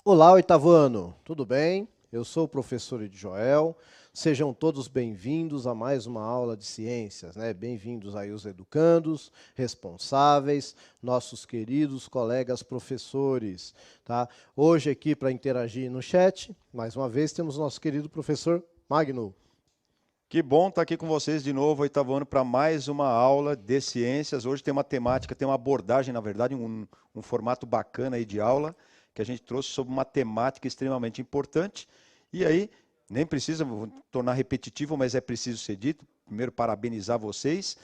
Olá, oitavo ano, tudo bem? Eu sou o professor Edjoel. Sejam todos bem-vindos a mais uma aula de ciências, né? Bem-vindos aí os educandos, responsáveis, nossos queridos colegas professores, tá? Hoje aqui para interagir no chat, mais uma vez temos o nosso querido professor Magno. Que bom estar aqui com vocês de novo, oitavo ano, para mais uma aula de ciências. Hoje tem uma temática, tem uma abordagem, na verdade, um formato bacana aí de aula, que a gente trouxe sobre uma temática extremamente importante. E aí, nem precisa vou tornar repetitivo, mas é preciso ser dito. Primeiro, parabenizar vocês.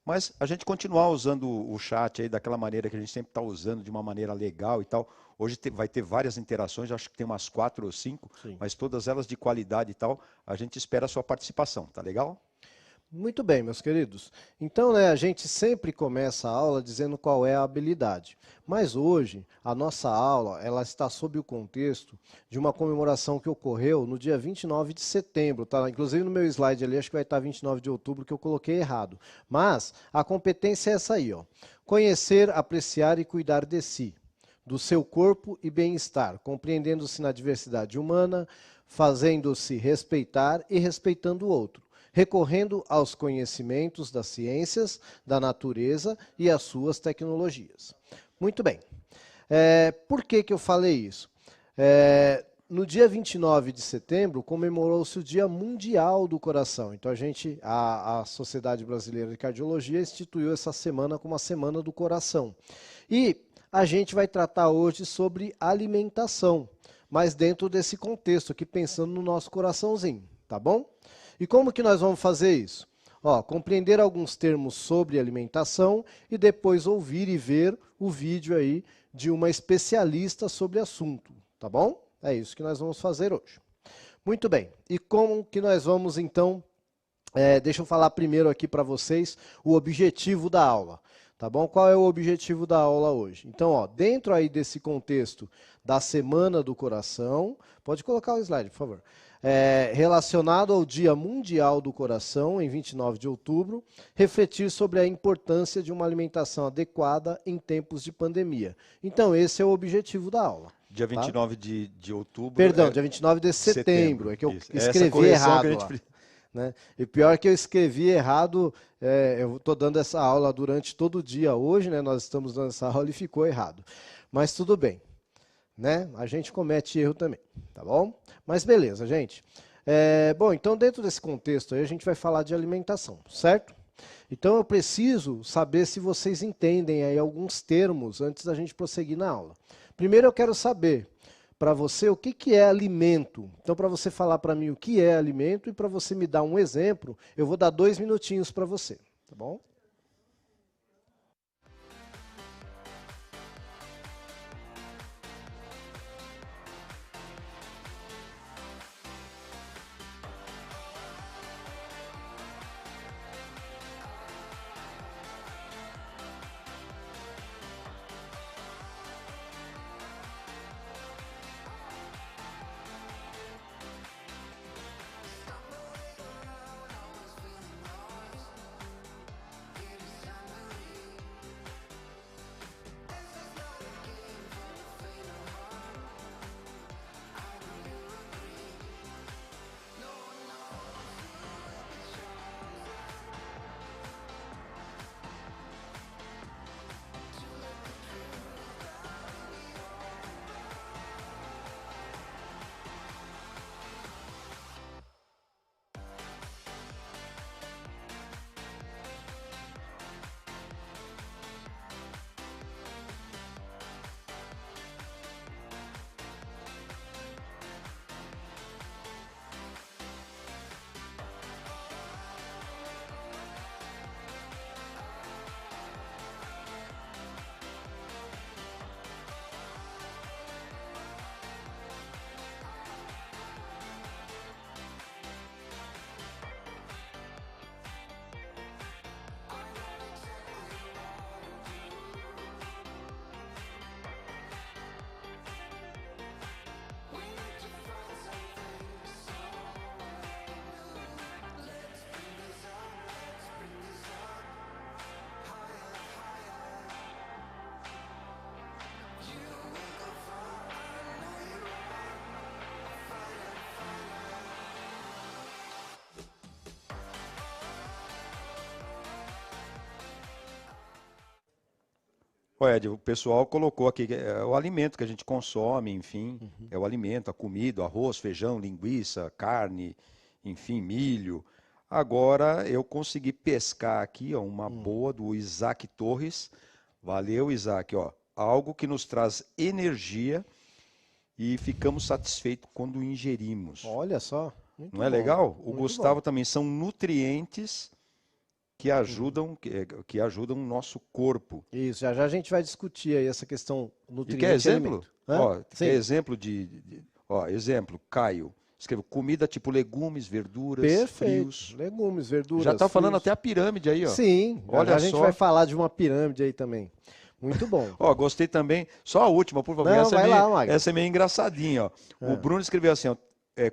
Mas a gente continuar usando o chat aí daquela maneira que a gente sempre está usando, de uma maneira legal e tal. Hoje vai ter várias interações, acho que tem umas 4 ou 5, Sim. mas todas elas de qualidade e tal. A gente espera a sua participação, tá legal? Muito bem, meus queridos. Então, a gente sempre começa a aula dizendo qual é a habilidade. Mas hoje, a nossa aula ela está sob o contexto de uma comemoração que ocorreu no dia 29 de setembro. Tá? Inclusive no meu slide ali, acho que vai estar 29 de outubro, que eu coloquei errado. Mas a competência é essa aí, ó. Conhecer, apreciar e cuidar de si, do seu corpo e bem-estar, compreendendo-se na diversidade humana, fazendo-se respeitar e respeitando o outro, recorrendo aos conhecimentos das ciências, da natureza e às suas tecnologias. Muito bem. Por que eu falei isso? No dia 29 de setembro, comemorou-se o Dia Mundial do Coração. Então, a Sociedade Brasileira de Cardiologia instituiu essa semana como a Semana do Coração. E a gente vai tratar hoje sobre alimentação, mas dentro desse contexto aqui, pensando no nosso coraçãozinho, tá bom? E como que nós vamos fazer isso? Compreender alguns termos sobre alimentação e depois ouvir e ver o vídeo aí de uma especialista sobre o assunto, tá bom? É isso que nós vamos fazer hoje. Muito bem, e como que nós vamos então, deixa eu falar primeiro aqui para vocês o objetivo da aula. Tá bom? Qual é o objetivo da aula hoje? Então, dentro aí desse contexto da Semana do Coração, pode colocar o slide, por favor. Relacionado ao Dia Mundial do Coração, em 29 de outubro, refletir sobre a importância de uma alimentação adequada em tempos de pandemia. Então, esse é o objetivo da aula. Dia Tá? 29 de outubro Perdão, dia 29 de setembro. É que eu Isso. É essa escrevi correção que a errado gente lá. precisa. Né? E pior que eu escrevi errado, eu estou dando essa aula durante todo o dia hoje, né? Nós estamos dando essa aula e ficou errado. Mas tudo bem, né? A gente comete erro também, tá bom? Mas beleza, gente. Bom, então dentro desse contexto aí a gente vai falar de alimentação, certo? Então eu preciso saber se vocês entendem aí alguns termos antes da gente prosseguir na aula. Primeiro eu quero saber para você o que é alimento. Então, para você falar para mim o que é alimento e para você me dar um exemplo, eu vou dar 2 minutinhos para você, tá bom? Ô, Ed, o pessoal colocou aqui que é o alimento que a gente consome, enfim, é o alimento, a comida, o arroz, feijão, linguiça, carne, enfim, milho. Agora eu consegui pescar aqui, ó, uma boa do Isaac Torres. Valeu, Isaac, ó. Algo que nos traz energia e ficamos satisfeitos quando ingerimos. Olha só, muito Não é bom, legal? O muito bom. Gustavo também são nutrientes que ajudam o nosso corpo. Isso, já já a gente vai discutir aí essa questão E quer nutriente e exemplo? alimento. Hã? Ó, quer Sim. exemplo ó, exemplo, Caio. Escreveu comida tipo legumes, verduras, Perfeito. frios. Legumes, verduras, Já tá falando frios. até a pirâmide aí, ó. Sim, já já Olha a gente só. vai falar de uma pirâmide aí também. Muito bom. Ó, gostei também. Só a última, por favor. Não, Essa, vai é lá, meio, Magno. essa é meio engraçadinha, ó. O Bruno escreveu assim, ó.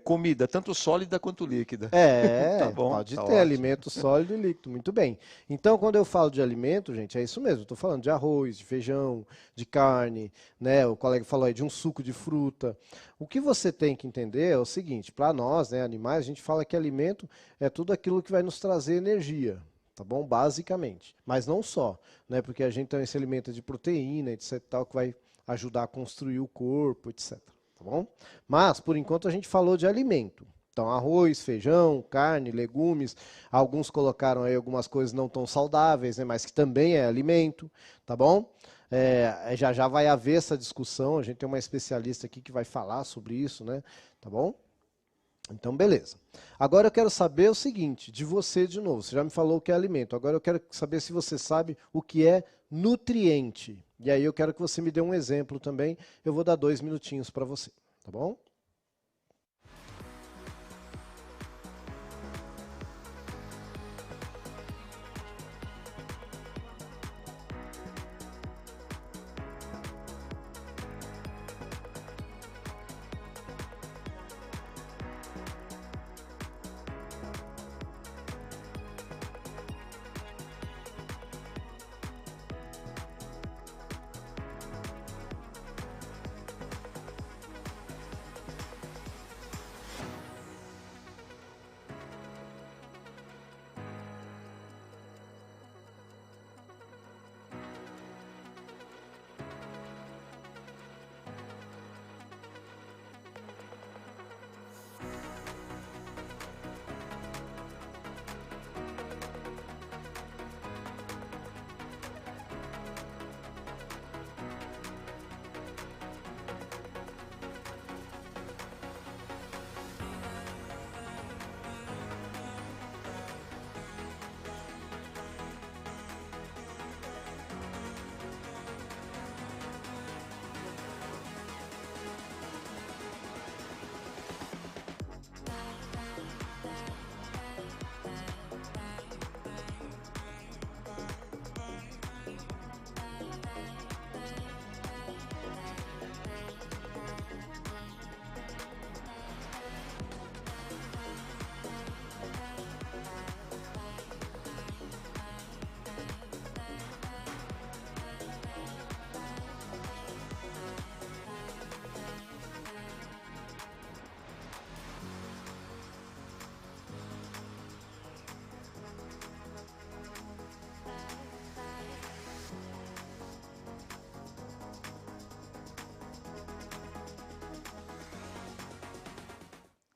Comida, tanto sólida quanto líquida. É, Tá bom, pode tá ter ótimo. alimento sólido e líquido, muito bem. Então, quando eu falo de alimento, gente, é isso mesmo. Estou falando de arroz, de feijão, de carne, né? O colega falou aí de um suco de fruta. O que você tem que entender é o seguinte: para nós, né, animais, a gente fala que alimento é tudo aquilo que vai nos trazer energia, tá bom? Basicamente, mas não só, né? Porque a gente também se alimenta de proteína, etc, tal, que vai ajudar a construir o corpo, etc. Tá bom? Mas, por enquanto, a gente falou de alimento. Então, arroz, feijão, carne, legumes. Alguns colocaram aí algumas coisas não tão saudáveis, né, mas que também é alimento, tá bom? Já já vai haver essa discussão. A gente tem uma especialista aqui que vai falar sobre isso, né? Tá bom? Então, beleza. Agora eu quero saber o seguinte, de você de novo. Você já me falou o que é alimento. Agora eu quero saber se você sabe o que é nutriente. E aí eu quero que você me dê um exemplo também. Eu vou dar 2 minutinhos para você, tá bom?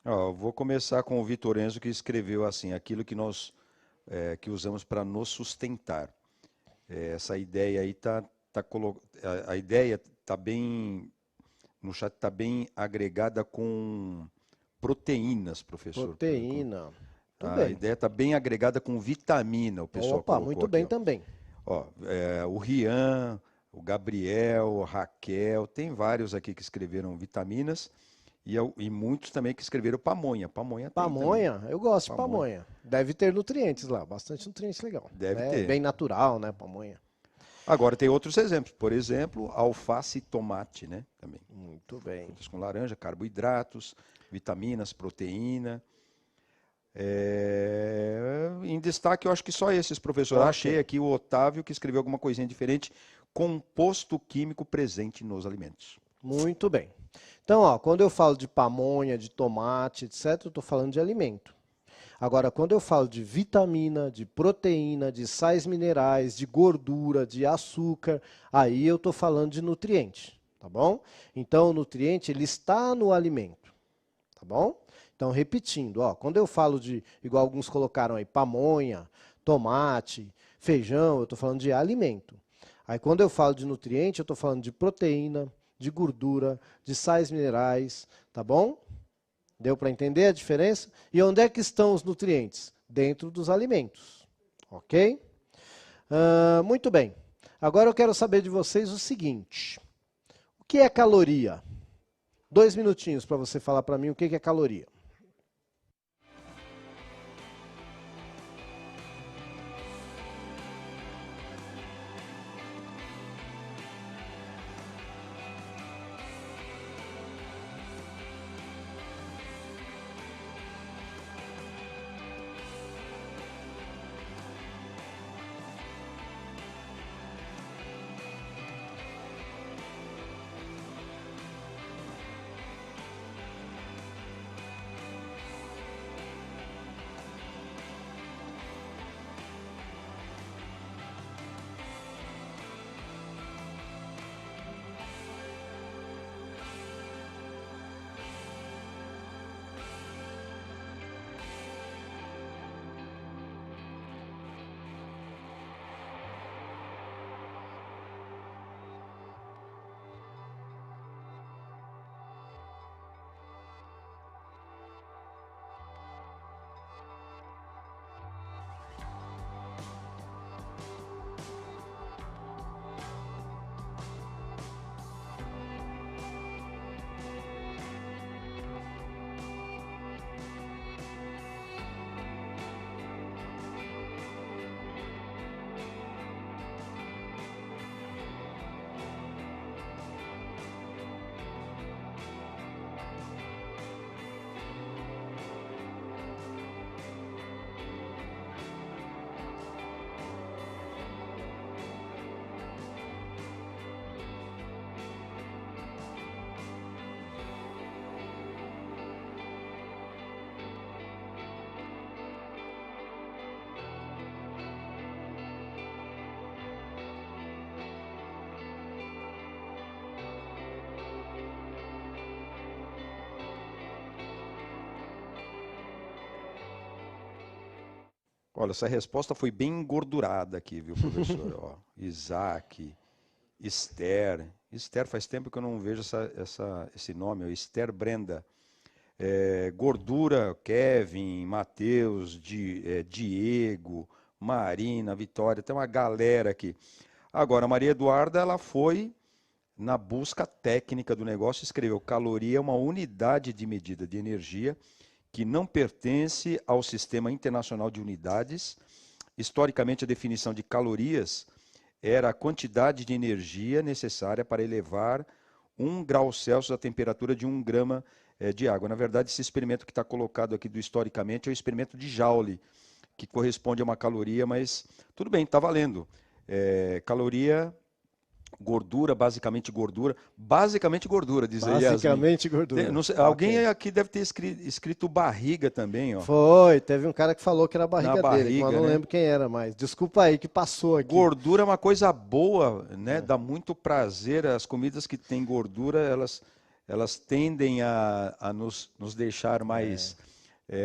Ó, vou começar com o Vitor Enzo, que escreveu assim, aquilo que nós que usamos para nos sustentar. Essa ideia aí a ideia tá bem no chat, está bem agregada com proteínas, professor. Proteína. Tudo A bem. ideia está bem agregada com vitamina, o pessoal Opa, colocou muito aqui, bem ó. também. Ó, o Rian, o Gabriel, a Raquel, tem vários aqui que escreveram vitaminas e muitos também que escreveram pamonha. Pamonha tem também. Pamonha, eu gosto de Pamonha. pamonha. Deve ter nutrientes lá, bastante nutrientes legal. Deve É ter. bem natural, né, pamonha. Agora tem outros exemplos, por exemplo, alface e tomate, né? Também. Muito bem. Frutas com laranja, carboidratos, vitaminas, proteína. Em destaque, eu acho que só esses, professor. Ok. Achei aqui o Otávio que escreveu alguma coisinha diferente. Composto químico presente nos alimentos. Muito bem. Então, ó, quando eu falo de pamonha, de tomate, etc., eu estou falando de alimento. Agora, quando eu falo de vitamina, de proteína, de sais minerais, de gordura, de açúcar, aí eu estou falando de nutriente, tá bom? Então, o nutriente, ele está no alimento, tá bom? Então, repetindo, ó, quando eu falo de, igual alguns colocaram aí, pamonha, tomate, feijão, eu estou falando de alimento. Aí, quando eu falo de nutriente, eu estou falando de proteína, de gordura, de sais minerais, tá bom? Deu para entender a diferença? E onde é que estão os nutrientes? Dentro dos alimentos, ok? Muito bem. Agora eu quero saber de vocês o seguinte. O que é caloria? 2 minutinhos para você falar para mim o que é caloria. Olha, essa resposta foi bem engordurada aqui, viu, professor? Ó, Isaac, Esther. Esther, faz tempo que eu não vejo esse nome, ó, Esther Brenda. Gordura, Kevin, Matheus, Diego, Marina, Vitória, tem uma galera aqui. Agora, a Maria Eduarda, ela foi na busca técnica do negócio, escreveu: caloria é uma unidade de medida de energia que não pertence ao Sistema Internacional de Unidades. Historicamente, a definição de calorias era a quantidade de energia necessária para elevar 1 grau Celsius a temperatura de 1 grama de água. Na verdade, esse experimento que está colocado aqui do historicamente é o experimento de Joule, que corresponde a uma caloria, mas tudo bem, está valendo. Caloria, gordura, basicamente gordura, diz aí Yasmin. Basicamente gordura. Não sei, alguém aqui deve ter escrito barriga também, ó. Foi, teve um cara que falou que era a barriga dele, mas não né? lembro quem era mais. Desculpa aí que passou aqui. Gordura é uma coisa boa, né? Dá muito prazer. As comidas que têm gordura, elas tendem a nos deixar mais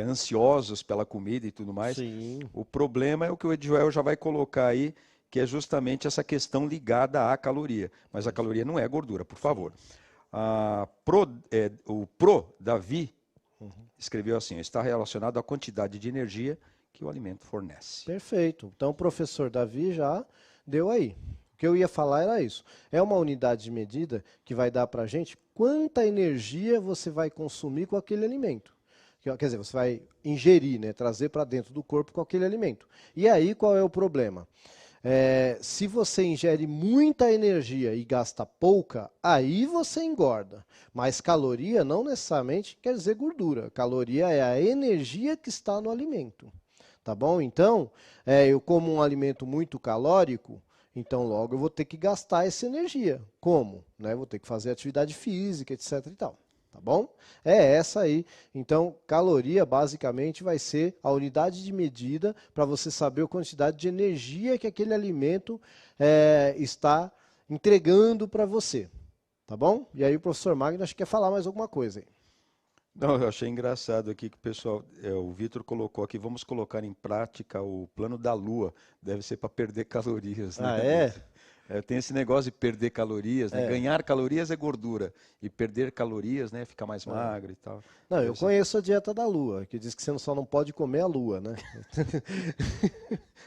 ansiosos pela comida e tudo mais. Sim. O problema é o que o Edjoel já vai colocar aí, que é justamente essa questão ligada à caloria. Mas a caloria não é gordura, por favor. O Pro Davi escreveu assim: está relacionado à quantidade de energia que o alimento fornece. Perfeito. Então o professor Davi já deu aí. O que eu ia falar era isso. É uma unidade de medida que vai dar para a gente quanta energia você vai consumir com aquele alimento. Quer dizer, você vai ingerir, né, trazer para dentro do corpo com aquele alimento. E aí qual é o problema? Se você ingere muita energia e gasta pouca, aí você engorda. Mas caloria não necessariamente quer dizer gordura. Caloria é a energia que está no alimento. Tá bom? Então, eu como um alimento muito calórico, então logo eu vou ter que gastar essa energia. Como? Né? Vou ter que fazer atividade física, etc. e tal. Tá bom? É essa aí. Então, caloria basicamente vai ser a unidade de medida para você saber a quantidade de energia que aquele alimento está entregando para você. Tá bom? E aí o professor Magno acho que quer falar mais alguma coisa aí. Não, eu achei engraçado aqui que o pessoal, o Vitor colocou aqui, vamos colocar em prática o plano da Lua. Deve ser para perder calorias, né? Ah, é? Tem esse negócio de perder calorias, né? É. Ganhar calorias é gordura e perder calorias, né? Ficar mais magro e tal. Não, eu Deve ser conheço a dieta da Lua, que diz que você só não pode comer a Lua, né?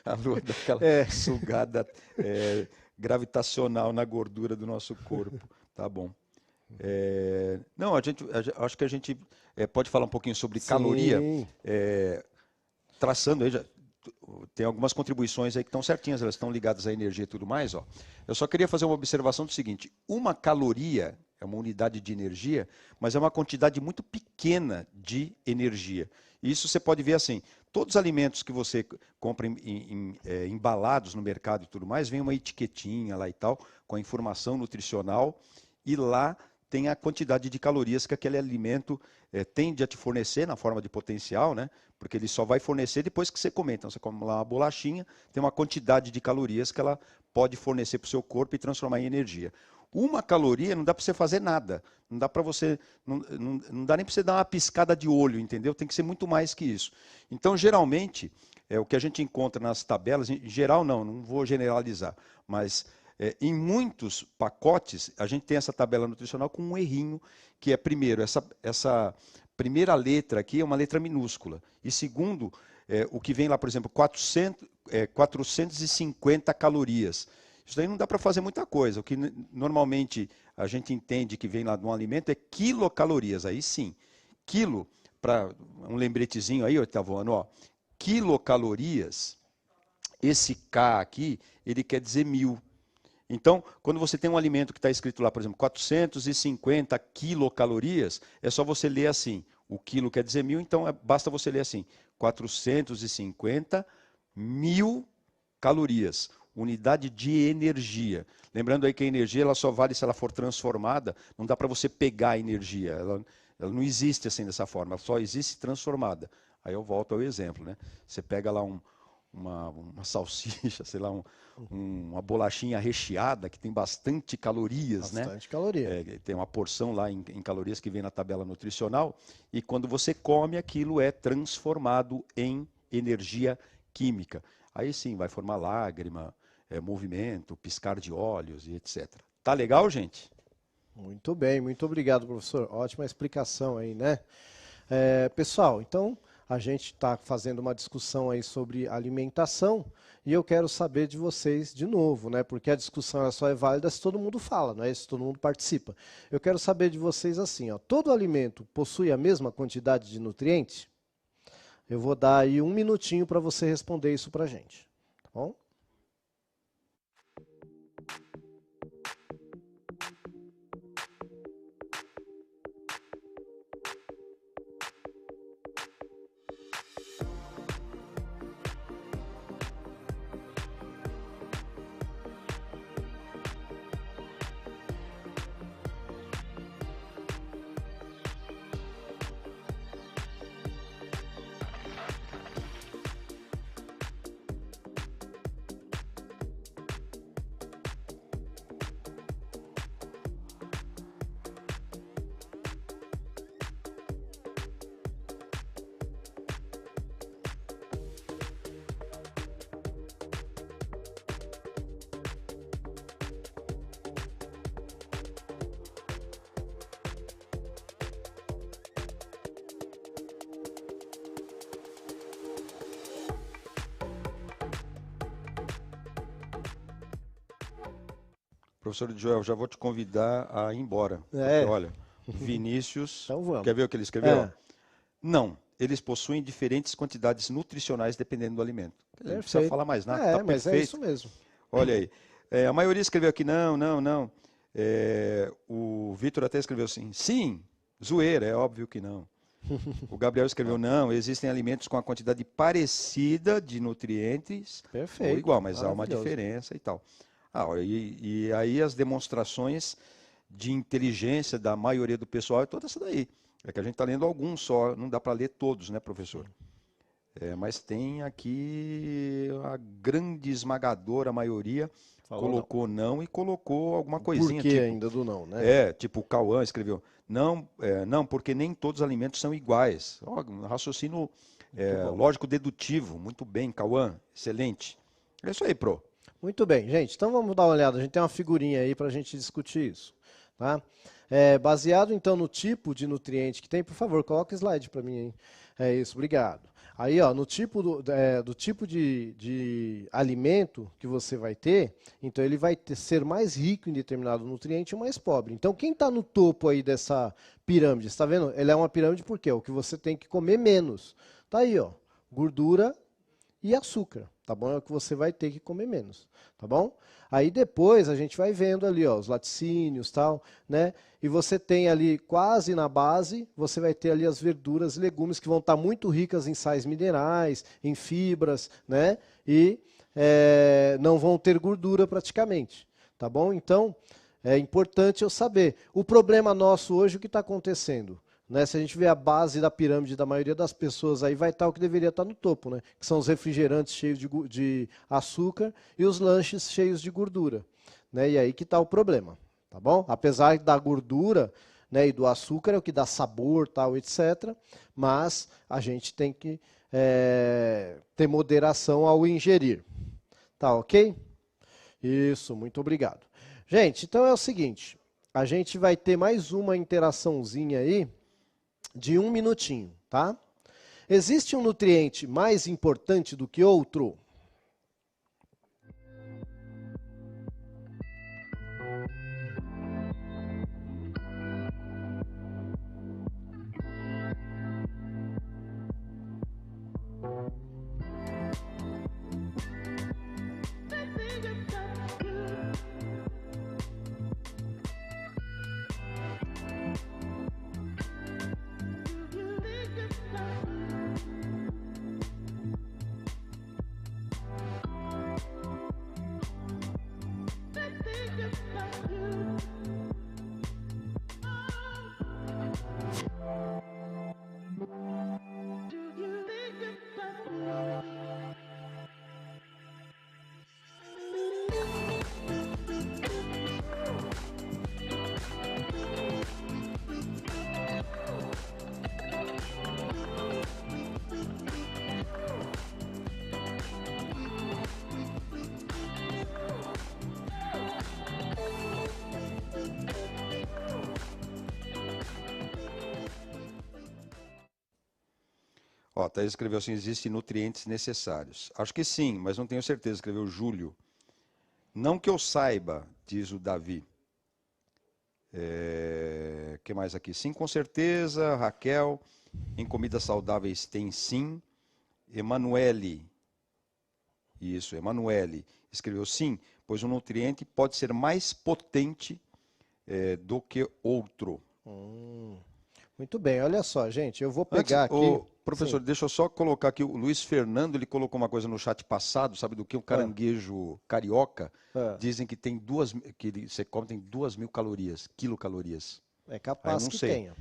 a Lua daquela É. sugada gravitacional na gordura do nosso corpo. Tá bom. Não, acho que a gente pode falar um pouquinho sobre caloria, Sim. traçando aí, tem algumas contribuições aí que estão certinhas, elas estão ligadas à energia e tudo mais. Ó. Eu só queria fazer uma observação do seguinte: uma caloria é uma unidade de energia, mas é uma quantidade muito pequena de energia. Isso você pode ver assim: todos os alimentos que você compra embalados no mercado e tudo mais, vem uma etiquetinha lá e tal, com a informação nutricional, e lá tem a quantidade de calorias que aquele alimento tende a te fornecer na forma de potencial, né? Porque ele só vai fornecer depois que você comer. Então você come lá uma bolachinha, tem uma quantidade de calorias que ela pode fornecer para o seu corpo e transformar em energia. Uma caloria não dá para você fazer nada. Não dá para você, não dá nem para você dar uma piscada de olho, entendeu? Tem que ser muito mais que isso. Então, geralmente, o que a gente encontra nas tabelas, em geral não vou generalizar, mas em muitos pacotes, a gente tem essa tabela nutricional com um errinho, que é, primeiro, essa primeira letra aqui é uma letra minúscula. E segundo, o que vem lá, por exemplo, 450 calorias. Isso daí não dá para fazer muita coisa. O que normalmente a gente entende que vem lá de um alimento é quilocalorias. Aí sim, quilo, para um lembretezinho aí, oitavo ano, ó, quilocalorias, esse K aqui, ele quer dizer 1000. Então, quando você tem um alimento que está escrito lá, por exemplo, 450 quilocalorias, é só você ler assim. O quilo quer dizer 1000, então basta você ler assim, 450 mil calorias, unidade de energia. Lembrando aí que a energia ela só vale se ela for transformada, não dá para você pegar a energia, ela não existe assim dessa forma, ela só existe transformada. Aí eu volto ao exemplo, né? Você pega lá uma salsicha, sei lá, uma bolachinha recheada que tem bastante calorias, Bastante caloria. tem uma porção lá em calorias que vem na tabela nutricional, e quando você come, aquilo é transformado em energia química. Aí sim, vai formar lágrima, movimento, piscar de olhos e etc. Tá legal, gente? Muito bem, muito obrigado, professor. Ótima explicação aí, né? Pessoal, então a gente está fazendo uma discussão aí sobre alimentação e eu quero saber de vocês de novo, né? Porque a discussão só é válida se todo mundo fala, não é? Se todo mundo participa. Eu quero saber de vocês assim, ó, todo alimento possui a mesma quantidade de nutrientes? Eu vou dar aí 1 minutinho para você responder isso para a gente, tá bom? Professor Joel, já vou te convidar a ir embora. Porque, É. olha, Vinícius, Então vamos. quer ver o que ele escreveu? É. Não, eles possuem diferentes quantidades nutricionais dependendo do alimento. Não precisa Perfeito. falar mais nada, está Mas perfeito. é isso mesmo. Olha aí. A maioria escreveu aqui, não. O Vitor até escreveu assim, sim, zoeira, é óbvio que não. O Gabriel escreveu, não, existem alimentos com a quantidade parecida de nutrientes, Perfeito. ou igual, mas há uma Maravilhoso. diferença e tal. E aí as demonstrações de inteligência da maioria do pessoal é toda essa daí. É que a gente está lendo alguns só, não dá para ler todos, né, professor? Mas tem aqui a grande esmagadora maioria colocou não e colocou alguma coisinha. Por que tipo, ainda do não, né? Tipo o Cauã escreveu, não, não, porque nem todos os alimentos são iguais. Um raciocínio lógico dedutivo, muito bem, Cauã, excelente. É isso aí, Pro. Muito bem, gente, então vamos dar uma olhada, a gente tem uma figurinha aí para a gente discutir isso, tá? Baseado então no tipo de nutriente que tem, por favor, coloca o slide para mim aí. É isso, obrigado. Aí, ó, no tipo do tipo de alimento que você vai ter, então ele vai ser mais rico em determinado nutriente ou mais pobre. Então, quem está no topo aí dessa pirâmide, está vendo? Ele é uma pirâmide porque o que você tem que comer menos. Tá aí, ó, gordura e açúcar, tá bom? É o que você vai ter que comer menos, tá bom? Aí depois a gente vai vendo ali, ó, os laticínios, tal, né? E você tem ali quase na base, você vai ter ali as verduras e legumes que vão estar muito ricas em sais minerais, em fibras, né? E não vão ter gordura praticamente, tá bom? Então, é importante eu saber. O problema nosso hoje, o que está acontecendo? Né, se a gente vê a base da pirâmide da maioria das pessoas, aí vai estar o que deveria estar no topo, né? Que são os refrigerantes cheios de açúcar e os lanches cheios de gordura. Né? E aí que está o problema, tá bom? Apesar da gordura, né, e do açúcar é o que dá sabor, tal, etc. Mas a gente tem que ter moderação ao ingerir. Tá ok? Isso, muito obrigado. Gente, então é o seguinte, a gente vai ter mais uma interaçãozinha aí, de 1 minutinho, tá? Existe um nutriente mais importante do que outro? Ó, Thaís escreveu assim, existem nutrientes necessários. Acho que sim, mas não tenho certeza, escreveu o Júlio. Não que eu saiba, diz o Davi. Que mais aqui? Sim, com certeza, Raquel, em comidas saudáveis tem sim. Emanuele, isso, Emanuele, escreveu sim, pois um nutriente pode ser mais potente do que outro. Muito bem, olha só, gente, eu vou pegar aqui... Professor, deixa eu só colocar aqui, o Luiz Fernando, ele colocou uma coisa no chat passado, sabe do que? Um caranguejo carioca, dizem que tem você come tem 2.000 calorias, quilocalorias. É capaz não que sei. tenha.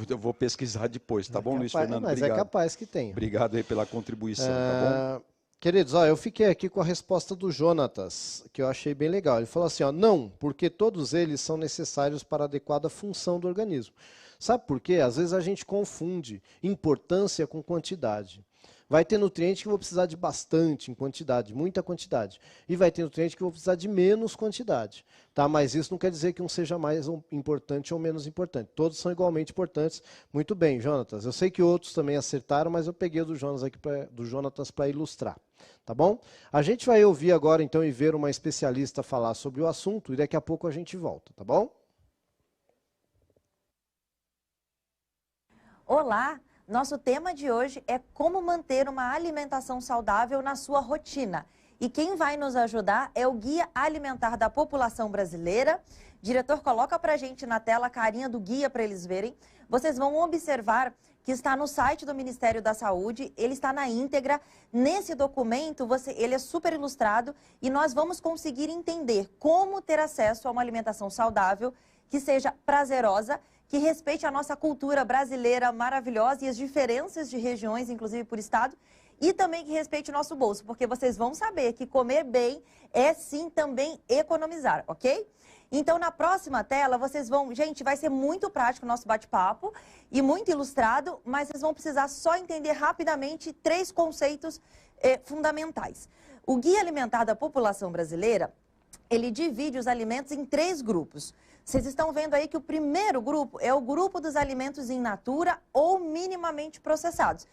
Eu vou pesquisar depois, tá bom, Luiz Fernando? Mas obrigado. É capaz que tenha. Obrigado aí pela contribuição, tá bom? Queridos, ó, eu fiquei aqui com a resposta do Jonatas, que eu achei bem legal. Ele falou assim, ó, não, porque todos eles são necessários para a adequada função do organismo. Sabe por quê? Às vezes a gente confunde importância com quantidade. Vai ter nutriente que eu vou precisar de bastante em quantidade, muita quantidade. E vai ter nutriente que eu vou precisar de menos quantidade. Tá? Mas isso não quer dizer que um seja mais importante ou menos importante. Todos são igualmente importantes. Muito bem, Jonatas. Eu sei que outros também acertaram, mas eu peguei o do Jonatas para ilustrar. Tá bom? A gente vai ouvir agora então e ver uma especialista falar sobre o assunto e daqui a pouco a gente volta, tá bom? Olá! Nosso tema de hoje é como manter uma alimentação saudável na sua rotina. E quem vai nos ajudar é o Guia Alimentar da População Brasileira. Diretor, coloca pra gente na tela a carinha do guia para eles verem. Vocês vão observar que está no site do Ministério da Saúde, ele está na íntegra. Nesse documento, ele é super ilustrado e nós vamos conseguir entender como ter acesso a uma alimentação saudável que seja prazerosa, que respeite a nossa cultura brasileira maravilhosa e as diferenças de regiões, inclusive por estado, e também que respeite o nosso bolso, porque vocês vão saber que comer bem é sim também economizar, ok? Então, na próxima tela, vocês vão... Gente, vai ser muito prático o nosso bate-papo e muito ilustrado, mas vocês vão precisar só entender rapidamente 3 conceitos fundamentais. O Guia Alimentar da População Brasileira, ele divide os alimentos em 3 grupos. Vocês estão vendo aí que o primeiro grupo é o grupo dos alimentos in natura ou minimamente processados.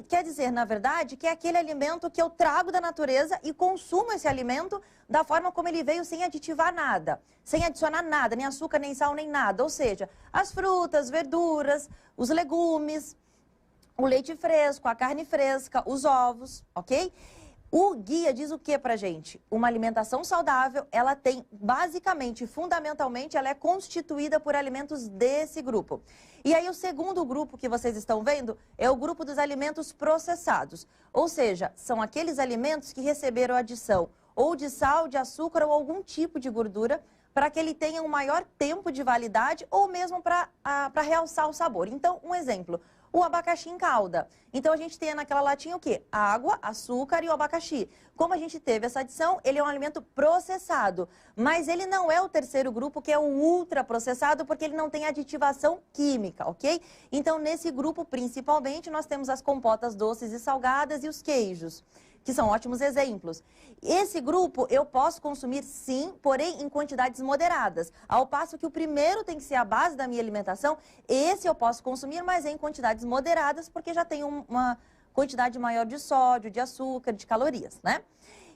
Quer dizer, na verdade, que é aquele alimento que eu trago da natureza e consumo esse alimento da forma como ele veio, sem aditivar nada, sem adicionar nada, nem açúcar, nem sal, nem nada. Ou seja, as frutas, verduras, os legumes, o leite fresco, a carne fresca, os ovos, ok? O guia diz o que pra gente? Uma alimentação saudável, ela tem, basicamente, fundamentalmente, ela é constituída por alimentos desse grupo. E aí o segundo grupo que vocês estão vendo é o grupo dos alimentos processados. Ou seja, são aqueles alimentos que receberam adição ou de sal, de açúcar ou algum tipo de gordura para que ele tenha um maior tempo de validade ou mesmo para realçar o sabor. Então, um exemplo. O abacaxi em calda. Então, a gente tem naquela latinha o quê? Água, açúcar e o abacaxi. Como a gente teve essa adição, ele é um alimento processado. Mas ele não é o terceiro grupo, que é o ultraprocessado, porque ele não tem aditivação química, ok? Então, nesse grupo, principalmente, nós temos as compotas doces e salgadas e os queijos, que são ótimos exemplos. Esse grupo eu posso consumir sim, porém em quantidades moderadas. Ao passo que o primeiro tem que ser a base da minha alimentação, esse eu posso consumir, mas em quantidades moderadas, porque já tem uma quantidade maior de sódio, de açúcar, de calorias, né?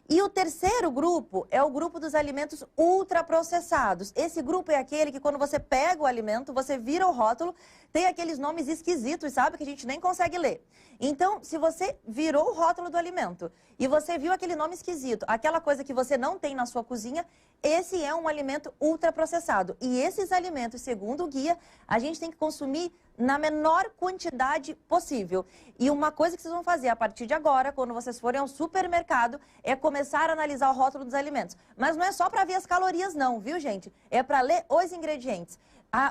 E o terceiro grupo é o grupo dos alimentos ultraprocessados. Esse grupo é aquele que quando você pega o alimento, você vira o rótulo, tem aqueles nomes esquisitos, sabe? Que a gente nem consegue ler. Então, se você virou o rótulo do alimento e você viu aquele nome esquisito, aquela coisa que você não tem na sua cozinha, esse é um alimento ultraprocessado. E esses alimentos, segundo o guia, a gente tem que consumir na menor quantidade possível. E uma coisa que vocês vão fazer a partir de agora, quando vocês forem ao supermercado, é começar a analisar o rótulo dos alimentos. Mas não é só para ver as calorias não, viu, gente? É para ler os ingredientes.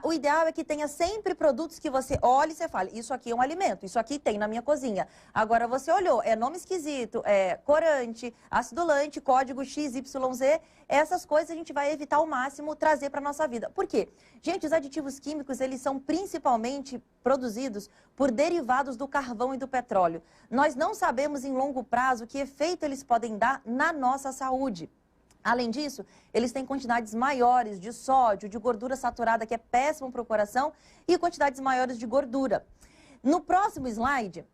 O ideal é que tenha sempre produtos que você olhe e você fale, isso aqui é um alimento, isso aqui tem na minha cozinha. Agora você olhou, é nome esquisito, é corante, acidulante, código XYZ, essas coisas a gente vai evitar ao máximo trazer para a nossa vida. Por quê? Gente, os aditivos químicos, eles são principalmente produzidos por derivados do carvão e do petróleo. Nós não sabemos em longo prazo que efeito eles podem dar na nossa saúde. Além disso, eles têm quantidades maiores de sódio, de gordura saturada, que é péssimo para o coração, e quantidades maiores de gordura. No próximo slide,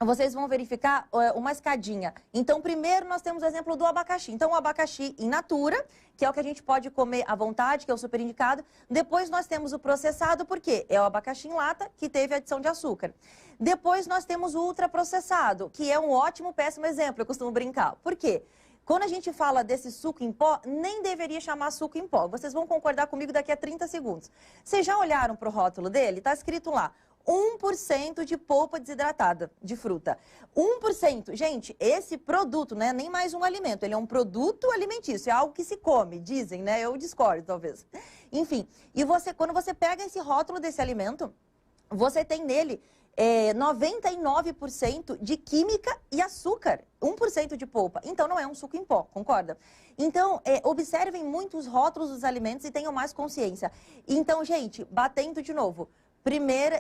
vocês vão verificar uma escadinha. Então, primeiro nós temos o exemplo do abacaxi. Então, o abacaxi in natura, que é o que a gente pode comer à vontade, que é o super indicado. Depois nós temos o processado, porque é o abacaxi em lata, que teve adição de açúcar. Depois nós temos o ultraprocessado, que é um ótimo, péssimo exemplo, eu costumo brincar. Por quê? Quando a gente fala desse suco em pó, nem deveria chamar suco em pó. Vocês vão concordar comigo daqui a 30 segundos. Vocês já olharam para o rótulo dele? Está escrito lá, 1% de polpa desidratada de fruta. 1%. Gente, esse produto não é nem mais um alimento, ele é um produto alimentício, é algo que se come, dizem, né? Eu discordo, talvez. Enfim, e quando você pega esse rótulo desse alimento, você tem nele 99% de química e açúcar, 1% de polpa. Então, não é um suco em pó, concorda? Então, observem muito os rótulos dos alimentos e tenham mais consciência. Então, gente, batendo de novo,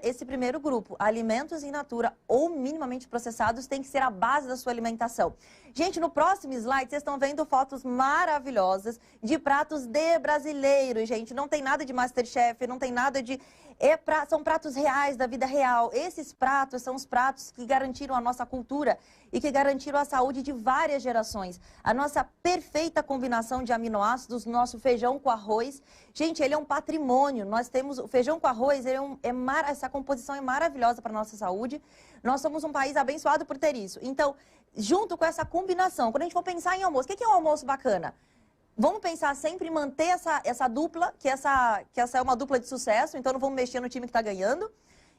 esse primeiro grupo, alimentos in natura ou minimamente processados, tem que ser a base da sua alimentação. Gente, no próximo slide, vocês estão vendo fotos maravilhosas de pratos de brasileiros, gente. Não tem nada de Masterchef, não tem nada de... são pratos reais, da vida real. Esses pratos são os pratos que garantiram a nossa cultura e que garantiram a saúde de várias gerações. A nossa perfeita combinação de aminoácidos, nosso feijão com arroz. Gente, ele é um patrimônio. Nós temos o feijão com arroz, essa composição é maravilhosa para a nossa saúde. Nós somos um país abençoado por ter isso. Então, junto com essa combinação, quando a gente for pensar em almoço, o que é um almoço bacana? Vamos pensar sempre em manter essa dupla, que essa é uma dupla de sucesso, então não vamos mexer no time que está ganhando.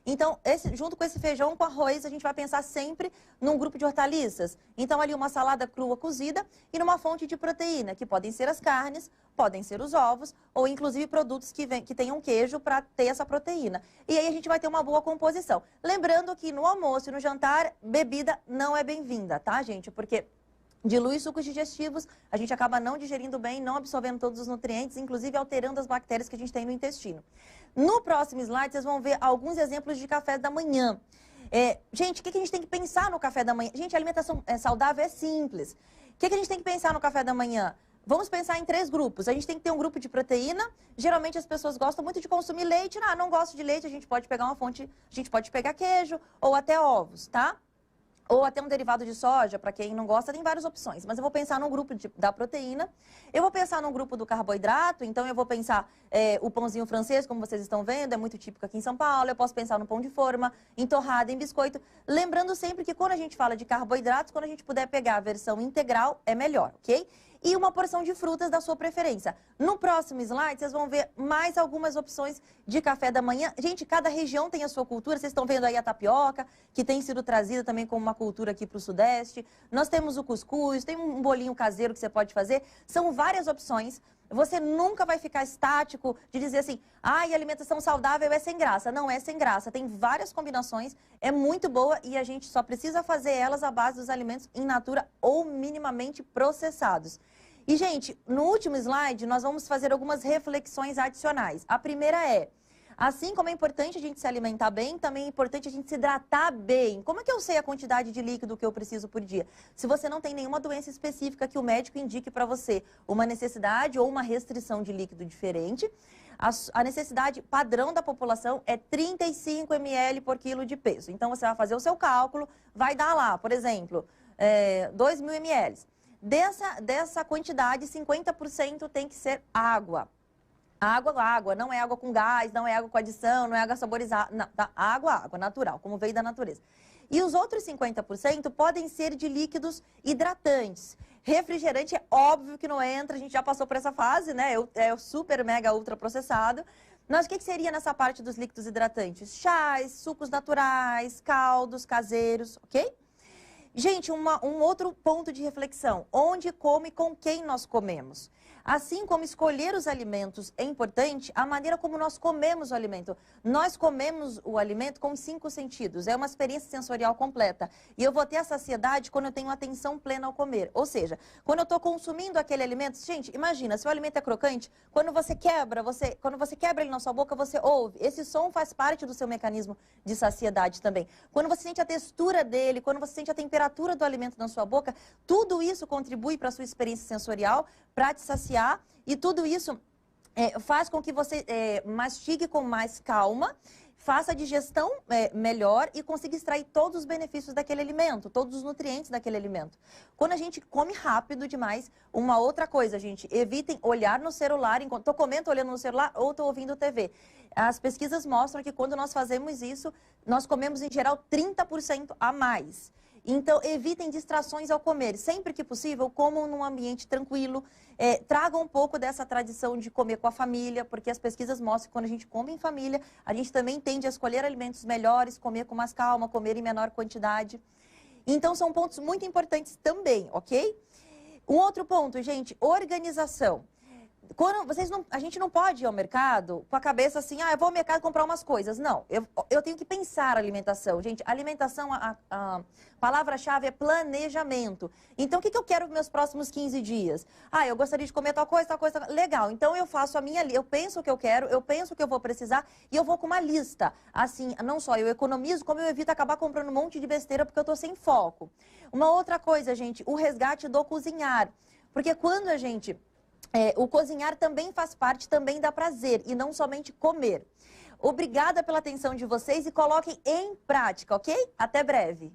Então, junto com esse feijão com arroz, a gente vai pensar sempre num grupo de hortaliças. Então, ali uma salada crua cozida e numa fonte de proteína, que podem ser as carnes, podem ser os ovos, ou inclusive produtos que tenham queijo para ter essa proteína. E aí a gente vai ter uma boa composição. Lembrando que no almoço e no jantar, bebida não é bem-vinda, tá, gente? Porque dilui sucos digestivos, a gente acaba não digerindo bem, não absorvendo todos os nutrientes, inclusive alterando as bactérias que a gente tem no intestino. No próximo slide, vocês vão ver alguns exemplos de café da manhã. Gente, o que a gente tem que pensar no café da manhã? Gente, a alimentação saudável é simples. O que a gente tem que pensar no café da manhã? Vamos pensar em 3 grupos. A gente tem que ter um grupo de proteína. Geralmente as pessoas gostam muito de consumir leite. Não gosto de leite, a gente pode pegar uma fonte, a gente pode pegar queijo ou até ovos, tá? Ou até um derivado de soja, para quem não gosta, tem várias opções. Mas eu vou pensar num grupo da proteína, eu vou pensar num grupo do carboidrato, então eu vou pensar o pãozinho francês, como vocês estão vendo, é muito típico aqui em São Paulo, eu posso pensar no pão de forma, em torrada, em biscoito. Lembrando sempre que quando a gente fala de carboidratos, quando a gente puder pegar a versão integral, é melhor, ok? E uma porção de frutas da sua preferência. No próximo slide, vocês vão ver mais algumas opções de café da manhã. Gente, cada região tem a sua cultura. Vocês estão vendo aí a tapioca, que tem sido trazida também como uma cultura aqui para o Sudeste. Nós temos o cuscuz, tem um bolinho caseiro que você pode fazer. São várias opções. Você nunca vai ficar estático de dizer assim, e alimentação saudável é sem graça. Não é sem graça, tem várias combinações, é muito boa e a gente só precisa fazer elas à base dos alimentos in natura ou minimamente processados. E, gente, no último slide, nós vamos fazer algumas reflexões adicionais. A primeira é, assim como é importante a gente se alimentar bem, também é importante a gente se hidratar bem. Como é que eu sei a quantidade de líquido que eu preciso por dia? Se você não tem nenhuma doença específica que o médico indique para você uma necessidade ou uma restrição de líquido diferente, a necessidade padrão da população é 35 ml por quilo de peso. Então, você vai fazer o seu cálculo, vai dar lá, por exemplo, 2.000 ml. Dessa quantidade, 50% tem que ser água. Água, não é água com gás, não é água com adição, não é água saborizada, não, tá? Água, natural, como veio da natureza. E os outros 50% podem ser de líquidos hidratantes. Refrigerante é óbvio que não entra, a gente já passou por essa fase, né? É o super, mega, ultra processado. Mas o que seria nessa parte dos líquidos hidratantes? Chás, sucos naturais, caldos caseiros, ok? Gente, um outro ponto de reflexão, onde come e com quem nós comemos. Assim como escolher os alimentos é importante, a maneira como nós comemos o alimento. Nós comemos o alimento com 5 sentidos, é uma experiência sensorial completa. E eu vou ter a saciedade quando eu tenho atenção plena ao comer. Ou seja, quando eu estou consumindo aquele alimento, gente, imagina, se o alimento é crocante, quando você quebra ele na sua boca, você ouve. Esse som faz parte do seu mecanismo de saciedade também. Quando você sente a textura dele, quando você sente a temperatura do alimento na sua boca, tudo isso contribui para a sua experiência sensorial, para te saciar. E tudo isso faz com que você mastigue com mais calma, faça a digestão melhor e consiga extrair todos os benefícios daquele alimento, todos os nutrientes daquele alimento. Quando a gente come rápido demais, uma outra coisa, gente, evitem olhar no celular enquanto estou comendo, olhando no celular ou estou ouvindo TV. As pesquisas mostram que quando nós fazemos isso, nós comemos em geral 30% a mais. Então, evitem distrações ao comer. Sempre que possível, comam num ambiente tranquilo. Tragam um pouco dessa tradição de comer com a família, porque as pesquisas mostram que quando a gente come em família, a gente também tende a escolher alimentos melhores, comer com mais calma, comer em menor quantidade. Então, são pontos muito importantes também, ok? Um outro ponto, gente, organização. A gente não pode ir ao mercado com a cabeça assim, eu vou ao mercado comprar umas coisas. Não, eu tenho que pensar a alimentação. Gente, alimentação, a palavra-chave é planejamento. Então, o que eu quero nos meus próximos 15 dias? Eu gostaria de comer tal coisa, tal coisa, tal coisa. Legal, então eu faço a minha lista, eu penso o que eu quero, eu penso o que eu vou precisar e eu vou com uma lista. Assim, não só eu economizo, como eu evito acabar comprando um monte de besteira porque eu estou sem foco. Uma outra coisa, gente, o resgate do cozinhar. Porque quando a gente... o cozinhar também faz parte, também dá prazer, e não somente comer. Obrigada pela atenção de vocês e coloquem em prática, ok? Até breve.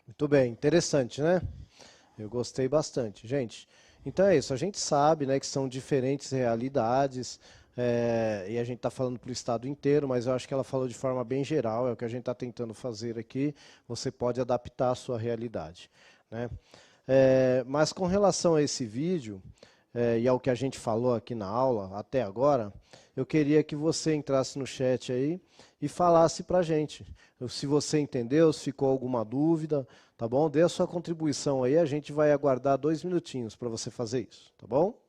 Muito bem, interessante, né? Eu gostei bastante, gente. Então é isso, a gente sabe, né, que são diferentes realidades, e a gente está falando para o estado inteiro, mas eu acho que ela falou de forma bem geral, é o que a gente está tentando fazer aqui, você pode adaptar a sua realidade, né? Mas com relação a esse vídeo, e ao que a gente falou aqui na aula até agora, eu queria que você entrasse no chat aí e falasse para a gente. Se você entendeu, se ficou alguma dúvida, tá bom? Dê a sua contribuição aí, a gente vai aguardar 2 minutinhos para você fazer isso, tá bom?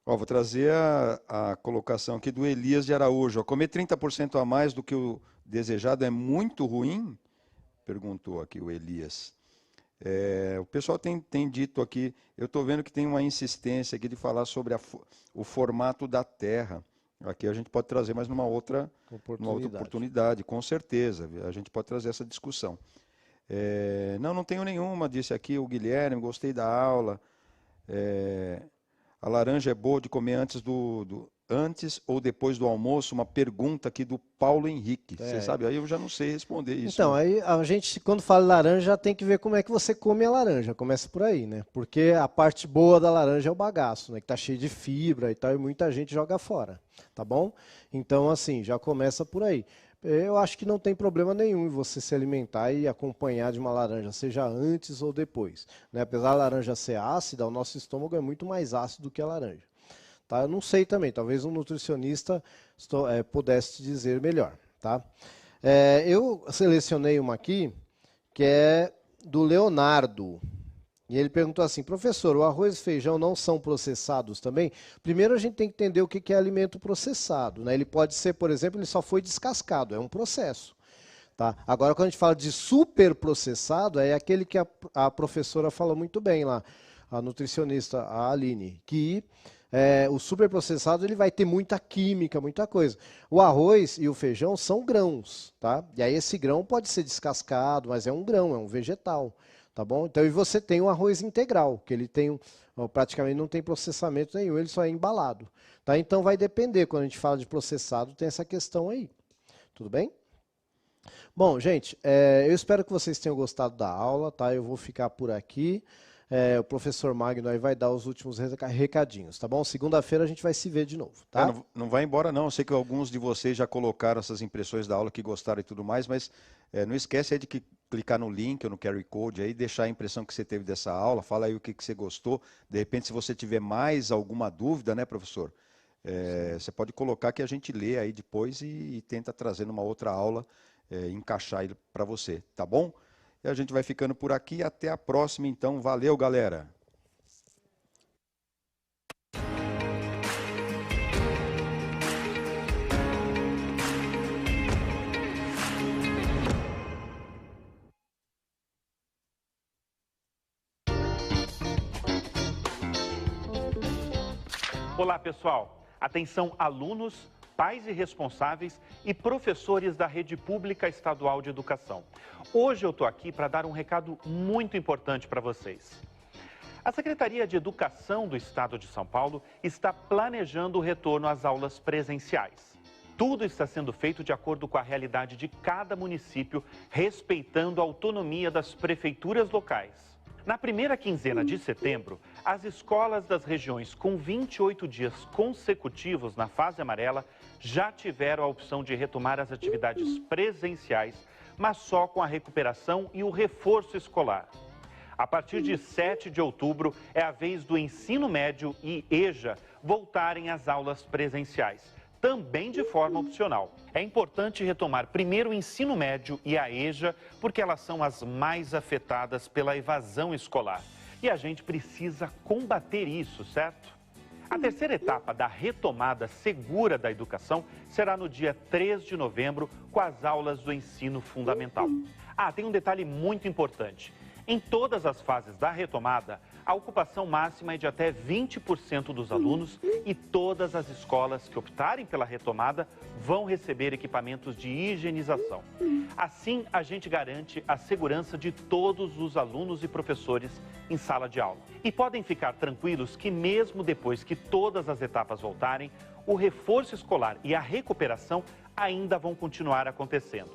Ó, vou trazer a colocação aqui do Elias de Araújo. Ó, comer 30% a mais do que o desejado é muito ruim? Perguntou aqui o Elias. O pessoal tem dito aqui, eu estou vendo que tem uma insistência aqui de falar sobre o formato da Terra. Aqui a gente pode trazer mais numa outra oportunidade, com certeza. A gente pode trazer essa discussão. Não tenho nenhuma, disse aqui o Guilherme, gostei da aula. A laranja é boa de comer antes ou depois do almoço? Uma pergunta aqui do Paulo Henrique. Você sabe, aí eu já não sei responder isso. Então, aí a gente, quando fala laranja, já tem que ver como é que você come a laranja. Começa por aí, né? Porque a parte boa da laranja é o bagaço, né? Que tá cheio de fibra e tal, e muita gente joga fora, tá bom? Então, assim, já começa por aí. Eu acho que não tem problema nenhum em você se alimentar e acompanhar de uma laranja, seja antes ou depois, né? Apesar da laranja ser ácida, o nosso estômago é muito mais ácido do que a laranja. Tá? Eu não sei também, talvez um nutricionista pudesse te dizer melhor. Tá? Eu selecionei uma aqui, que é do Leonardo. E ele perguntou assim, professor, o arroz e feijão não são processados também? Primeiro a gente tem que entender o que é alimento processado, né? Ele pode ser, por exemplo, ele só foi descascado, é um processo. Tá? Agora, quando a gente fala de super processado, é aquele que a professora falou muito bem lá, a nutricionista, a Aline, que o super processado ele vai ter muita química, muita coisa. O arroz e o feijão são grãos, tá? E aí esse grão pode ser descascado, mas é um grão, é um vegetal. Tá bom? Então, e você tem o arroz integral, que ele tem praticamente não tem processamento nenhum, ele só é embalado. Tá? Então, vai depender, quando a gente fala de processado, tem essa questão aí. Tudo bem? Bom, gente, eu espero que vocês tenham gostado da aula, tá? Eu vou ficar por aqui. O professor Magno aí vai dar os últimos recadinhos, tá bom? Segunda-feira a gente vai se ver de novo, tá? Não vai embora não, eu sei que alguns de vocês já colocaram essas impressões da aula que gostaram e tudo mais, mas não esquece aí de clicar no link ou no QR Code aí, deixar a impressão que você teve dessa aula, fala aí o que você gostou, de repente se você tiver mais alguma dúvida, né, professor? Você pode colocar que a gente lê aí depois e tenta trazer numa outra aula, encaixar ele para você, tá bom? E a gente vai ficando por aqui, até a próxima então, valeu galera! Olá, pessoal. Atenção, alunos, pais e responsáveis e professores da Rede Pública Estadual de Educação. Hoje eu estou aqui para dar um recado muito importante para vocês. A Secretaria de Educação do Estado de São Paulo está planejando o retorno às aulas presenciais. Tudo está sendo feito de acordo com a realidade de cada município, respeitando a autonomia das prefeituras locais. Na primeira quinzena de setembro, as escolas das regiões com 28 dias consecutivos na fase amarela já tiveram a opção de retomar as atividades presenciais, mas só com a recuperação e o reforço escolar. A partir de 7 de outubro, é a vez do ensino médio e EJA voltarem às aulas presenciais, também de forma opcional. É importante retomar primeiro o ensino médio e a EJA, porque elas são as mais afetadas pela evasão escolar. E a gente precisa combater isso, certo? A terceira etapa da retomada segura da educação será no dia 3 de novembro, com as aulas do ensino fundamental. Tem um detalhe muito importante. Em todas as fases da retomada, a ocupação máxima é de até 20% dos alunos e todas as escolas que optarem pela retomada vão receber equipamentos de higienização. Assim, a gente garante a segurança de todos os alunos e professores em sala de aula. E podem ficar tranquilos que mesmo depois que todas as etapas voltarem, o reforço escolar e a recuperação ainda vão continuar acontecendo.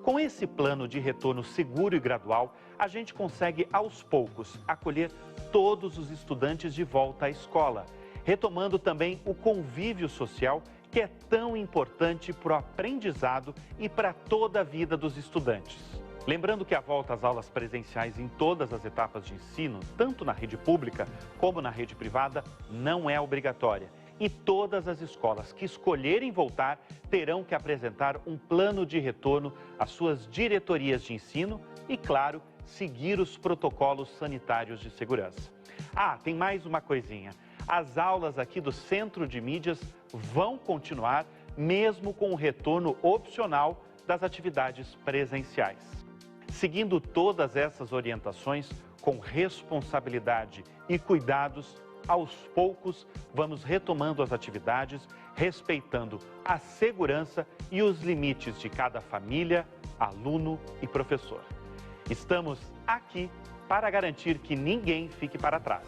Com esse plano de retorno seguro e gradual, a gente consegue, aos poucos, acolher todos os estudantes de volta à escola, retomando também o convívio social, que é tão importante para o aprendizado e para toda a vida dos estudantes. Lembrando que a volta às aulas presenciais em todas as etapas de ensino, tanto na rede pública como na rede privada, não é obrigatória. E todas as escolas que escolherem voltar terão que apresentar um plano de retorno às suas diretorias de ensino e, claro, seguir os protocolos sanitários de segurança. Tem mais uma coisinha. As aulas aqui do Centro de Mídias vão continuar, mesmo com o retorno opcional das atividades presenciais. Seguindo todas essas orientações, com responsabilidade e cuidados, aos poucos, vamos retomando as atividades, respeitando a segurança e os limites de cada família, aluno e professor. Estamos aqui para garantir que ninguém fique para trás.